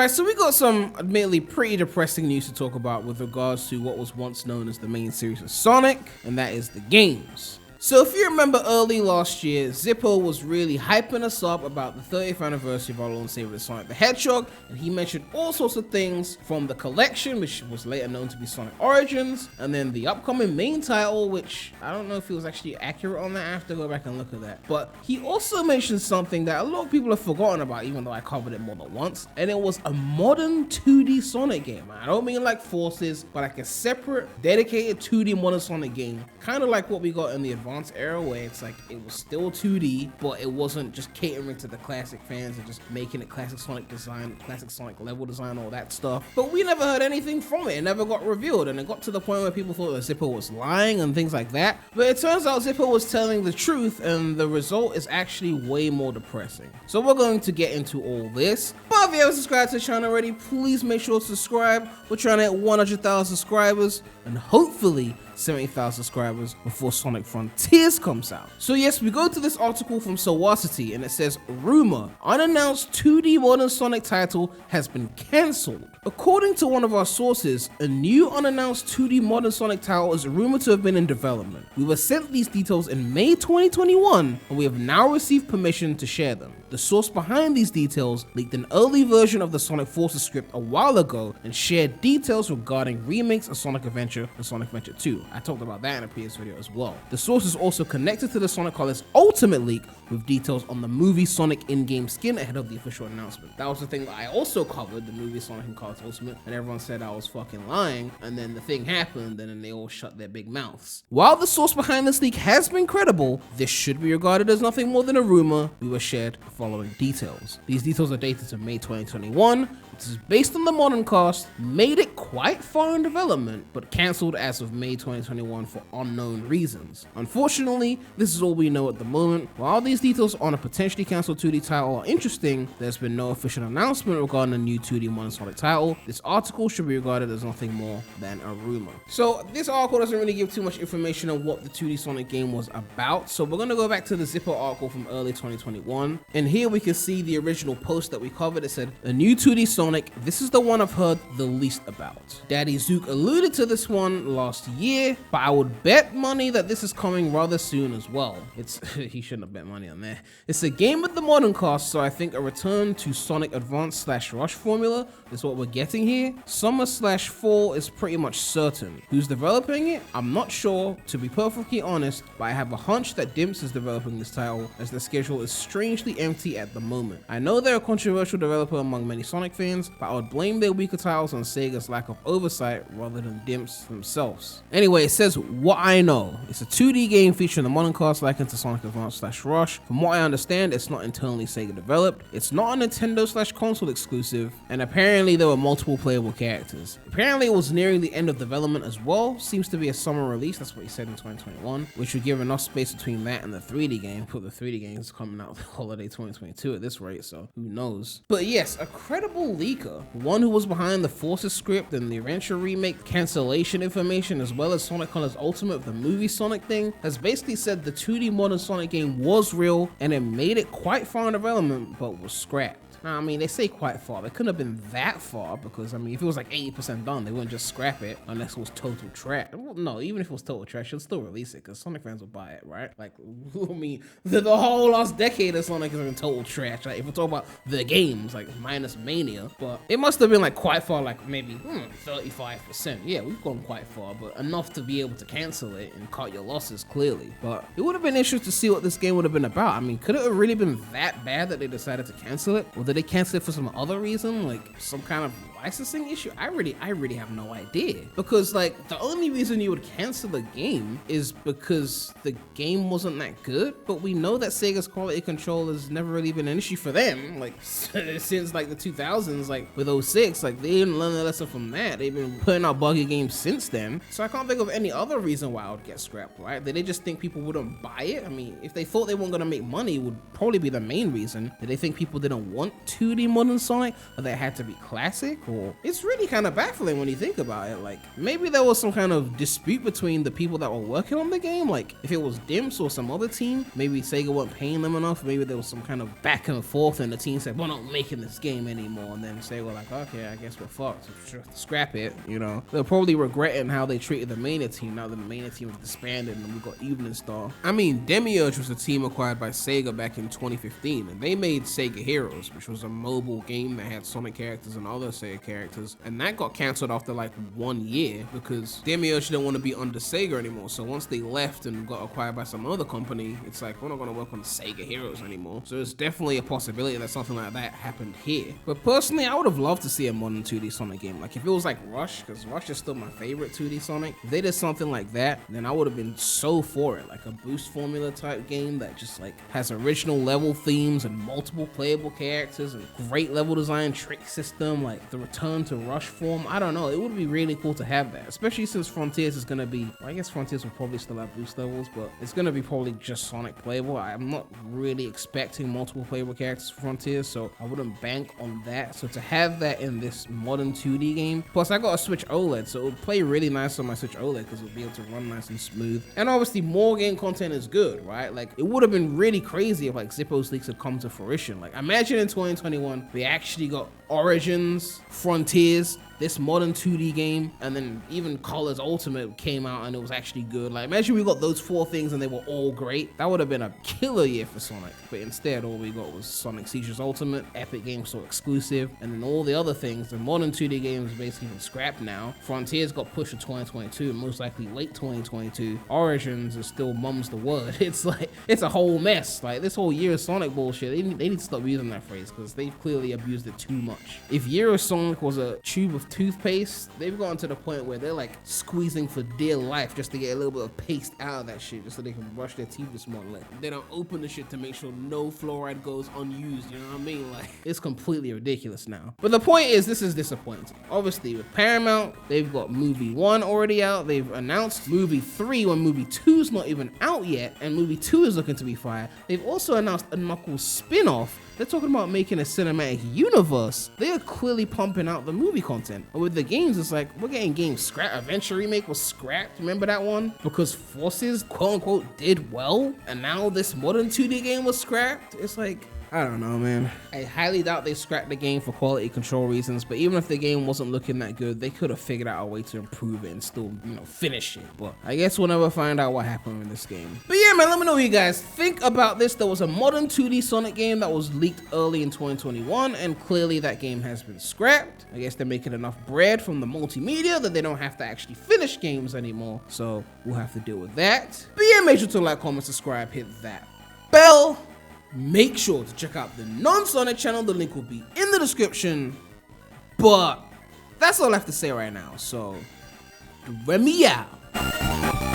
Alright, so we got some admittedly pretty depressing news to talk about with regards to what was once known as the main series of Sonic, and that is the games. So if you remember early last year, Zippo was really hyping us up about the 30th anniversary of our Lone Savior Sonic the Hedgehog, and he mentioned all sorts of things from the collection, which was later known to be Sonic Origins, and then the upcoming main title, which I don't know if he was actually accurate on that. I have to go back and look at that. But he also mentioned something that a lot of people have forgotten about, even though I covered it more than once, and it was a modern 2D Sonic game. I don't mean like Forces, but like a separate, dedicated 2D modern Sonic game, kind of like what we got in the Advanced era, where it's like it was still 2D, but it wasn't just catering to the classic fans and just making it classic Sonic design, classic Sonic level design, all that stuff. But we never heard anything from it. It never got revealed, and it got to the point where people thought that Zippo was lying and things like that. But it turns out Zippo was telling the truth, and the result is actually way more depressing. So we're going to get into all this. But if you haven't subscribed to the channel already, please make sure to subscribe. We're trying to hit 100,000 subscribers and hopefully 70,000 subscribers before Sonic Frontiers comes out. So yes, we go to this article from Sowacity, and it says, rumor, unannounced 2D modern Sonic title has been cancelled. According to one of our sources, a new unannounced 2D modern Sonic title is rumored to have been in development. We were sent these details in May 2021, and we have now received permission to share them. The source behind these details leaked an early version of the Sonic Forces script a while ago and shared details regarding remakes of Sonic Adventure and Sonic Adventure 2. I talked about that in a previous video as well. The source is also connected to the Sonic Colors Ultimate leak with details on the movie Sonic in-game skin ahead of the official announcement. That was the thing that I also covered, the movie Sonic and Colors Ultimate, and everyone said I was fucking lying, and then the thing happened, and then they all shut their big mouths. While the source behind this leak has been credible, this should be regarded as nothing more than a rumor. We were shared the following details. These details are dated to May 2021. This is based on the modern cast, made it quite far in development, but cancelled as of May 2021 for unknown reasons. Unfortunately, this is all we know at the moment. While these details on a potentially cancelled 2D title are interesting, there's been no official announcement regarding a new 2D modern Sonic title. This article should be regarded as nothing more than a rumor. So this article doesn't really give too much information on what the 2D Sonic game was about, so we're gonna go back to the Zippo article from early 2021, and here we can see the original post that we covered. It said, a new 2D Sonic, this is the one I've heard the least about. Daddy Zook alluded to this one last year, but I would bet money that this is coming rather soon as well. It's he shouldn't have bet money on that. It's a game with the modern cast, so I think a return to Sonic Advance/Rush formula is what we're getting here. Summer/fall is pretty much certain. Who's developing it? I'm not sure, to be perfectly honest, but I have a hunch that Dimps is developing this title, as the schedule is strangely empty at the moment. I know they're a controversial developer among many Sonic fans, but I would blame their weaker titles on Sega's lack of oversight rather than Dimps themselves. Anyway, it says what I know. It's a 2D game featuring the modern cast likened to Sonic Advance/Rush. From what I understand, it's not internally Sega developed. It's not a Nintendo/console exclusive, and apparently there were multiple playable characters. Apparently it was nearing the end of development as well. Seems to be a summer release, that's what he said in 2021, which would give enough space between that and the 3D game. Put the 3D game is coming out holiday 2022 at this rate, so who knows. But yes, a credible leaker, one who was behind the Forces script and the Adventure remake cancellation information, as well as Sonic Colors Ultimate, the movie Sonic thing, has basically said the 2D modern Sonic game was real and it made it quite far in development but was scrapped. Now, I mean, they say quite far. It couldn't have been that far because, I mean, if it was like 80% done, they wouldn't just scrap it unless it was total trash. Well, no, even if it was total trash, they'll still release it because Sonic fans will buy it, right? Like, I mean, the whole last decade of Sonic has been total trash. Like, if we're talking about the games, like, minus Mania, but it must have been like quite far, like maybe 35%. Yeah, we've gone quite far, but enough to be able to cancel it and cut your losses, clearly. But it would have been interesting to see what this game would have been about. I mean, could it have really been that bad that they decided to cancel it? Or did they cancel it for some other reason, like some kind of licensing issue? I really have no idea, because like the only reason you would cancel the game is because the game wasn't that good. But we know that Sega's quality control has never really been an issue for them, like since like the 2000s, like with 06, like they didn't learn a lesson from that. They've been putting out buggy games since then, so I can't think of any other reason why I would get scrapped, right? Did they just think people wouldn't buy it? I mean, if they thought they weren't gonna make money, it would probably be the main reason. Did they think people didn't want 2D modern Sonic, or that it had to be classic? sequel, it's really kind of baffling when you think about it. Like, maybe there was some kind of dispute between the people that were working on the game. Like, if it was Dimps or some other team, maybe Sega weren't paying them enough. Maybe there was some kind of back and forth and the team said, we're not making this game anymore. And then Sega were like, okay, I guess we're fucked. Scrap it, you know. They're probably regretting how they treated the Mania team now that the Mania team was disbanded and we got Evening Star. I mean, Demiurge was a team acquired by Sega back in 2015, and they made Sega Heroes, which was a mobile game that had Sonic characters and other Sega characters, and that got cancelled after like 1 year because Demiurge didn't want to be under Sega anymore. So once they left and got acquired by some other company, it's like, we're not going to work on Sega Heroes anymore. So it's definitely a possibility that something like that happened here. But personally, I would have loved to see a modern 2D Sonic game. Like if it was like Rush, because Rush is still my favorite 2D Sonic, if they did something like that, then I would have been so for it. Like a boost formula type game that just like has original level themes and multiple playable characters and great level design, trick system, like the return to Rush form. I don't know, it would be really cool to have that, especially since Frontiers is going to be, well, I guess Frontiers will probably still have boost levels, but it's going to be probably just Sonic playable. I'm not really expecting multiple playable characters for Frontiers, so I wouldn't bank on that. So to have that in this modern 2D game, plus I got a Switch OLED, so it would play really nice on my Switch OLED because it would be able to run nice and smooth. And obviously more game content is good, right? Like it would have been really crazy if like Zippo's leaks had come to fruition. Like imagine in 2021 we actually got Origins, Frontiers, this modern 2D game, and then even Colors Ultimate came out and it was actually good. Like imagine we got those 4 things and they were all great. That would have been a killer year for Sonic, but instead all we got was Sonic Seizures Ultimate, Epic Game Store exclusive, and then all the other things. The modern 2D games basically been scrapped now. Frontiers got pushed to 2022 and most likely late 2022. Origins is still mum's the word. It's like, it's a whole mess. Like this whole Year of Sonic bullshit, they need to stop using that phrase because they've clearly abused it too much. If Year of Sonic was a tube of toothpaste, they've gotten to the point where they're like squeezing for dear life just to get a little bit of paste out of that shit just so they can brush their teeth this morning. Like they don't open the shit to make sure no fluoride goes unused, you know what I mean? Like it's completely ridiculous now. But the point is, this is disappointing. Obviously with Paramount, they've got movie 1 already out. They've announced movie 3 when movie 2's not even out yet, and movie 2 is looking to be fire. They've also announced a Knuckles spin-off. They're talking about making a cinematic universe. They are clearly pumping out the movie content. And with the games, it's like, we're getting games scrapped. Adventure Remake was scrapped, remember that one? Because Forces, quote unquote, did well. And now this modern 2D game was scrapped. It's like, I don't know, man. I highly doubt they scrapped the game for quality control reasons, but even if the game wasn't looking that good, they could have figured out a way to improve it and still, you know, finish it. But I guess we'll never find out what happened in this game. But yeah, man, let me know what you guys think about this. There was a modern 2D Sonic game that was leaked early in 2021, and clearly that game has been scrapped. I guess they're making enough bread from the multimedia that they don't have to actually finish games anymore, so we'll have to deal with that. But yeah, make sure to like, comment, subscribe, hit that bell. Make sure to check out the non-Sonic channel. The link will be in the description. But that's all I have to say right now. So, Premy out.